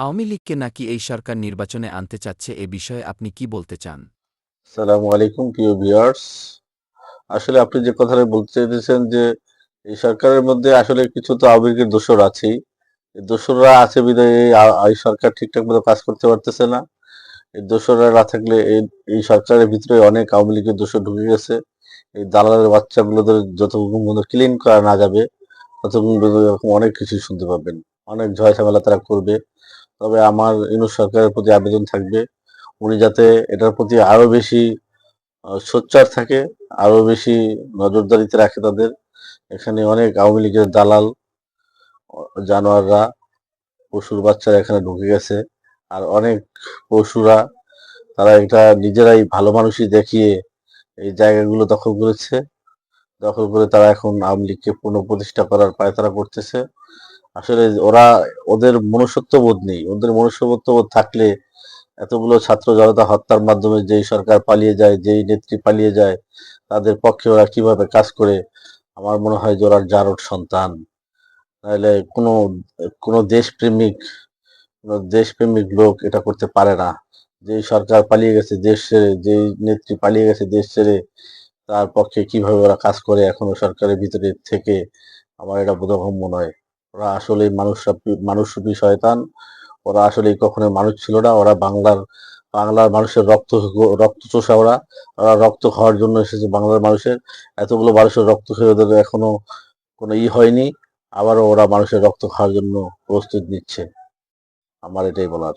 আওয়ামী লীগকে নাকি এই সরকার নির্বাচনে আনতে চাচ্ছে এ বিষয়ে আপনি কি বলতে চান? আসসালামু আলাইকুম প্রিয় ভিউয়ার্স। আসলে আপনি যে কথাটা বলতে চাইতেছেন যে এই সরকারের মধ্যে আসলে কিছু তো আওয়ামী লীগের দোসর আছেই। এই দোসররা আছে বিধায় এই সরকার ঠিকঠাক মতো কাজ করতে পারতেছে না। এই দোসররা না থাকলে এই সরকারের ভিতরে অনেক আওয়ামী লীগের দোসর ঢুকে গেছে। এই দালালের বাচ্চাগুলোদের যতক্ষণ পর্যন্ত ক্লিন করা না যাবে ততক্ষণ পর্যন্ত এরকম অনেক কিছু শুনতে পাবেন। অনেক ঝয় ঝামেলা তারা করবে। তবে আমার ইউনূস সরকারের প্রতি আবেদন থাকবে, উনি যাতে এটার প্রতি আরো বেশি সোচ্চার থাকে, আরো বেশি নজরদারিতে রাখে তাদের। এখানে অনেক আওয়ামী লীগের দালাল, জানোয়াররা, পশুর বাচ্চারা এখানে ঢুকে গেছে। আর অনেক পশুরা তারা এটা নিজেরাই ভালো মানুষই দেখিয়ে এই জায়গাগুলো দখল করেছে। দখল করে তারা এখন আওয়ামী লীগকে পুনঃপ্রতিষ্ঠা করার পায়তারা করতেছে। আসলে ওদের মনুষ্যত্ববোধ নেই। ওদের মনুষ্যত্ববোধ থাকলে এতগুলো ছাত্র জনতা হত্যার মাধ্যমে যেই সরকার পালিয়ে যায়, যেই নেত্রী পালিয়ে যায়, তাদের পক্ষে ওরা কিভাবে কাজ করে, আমার মনে হয় যে ওরা জারদ সন্তান। নাহলে কোনো দেশপ্রেমিক লোক এটা করতে পারে না। যেই সরকার পালিয়ে গেছে দেশ ছেড়ে, যেই নেত্রী পালিয়ে গেছে দেশ ছেড়ে, তার পক্ষে কিভাবে ওরা কাজ করে এখনো সরকারের ভিতরে থেকে, আমার এটা বোধগম্য নয়। ওরা আসলেই মানুষরূপী শয়তান। ওরা আসলেই কখনোই মানুষ ছিল না। ওরা বাংলার মানুষের রক্ত চোষা ওরা। ওরা রক্ত খাওয়ার জন্য এসেছে বাংলার মানুষের। এতগুলো মানুষের রক্ত খেয়ে ওদের এখনো কোনো হয়নি। আবারও ওরা মানুষের রক্ত খাওয়ার জন্য প্রস্তুত নিচ্ছে। আমার এটাই বলার।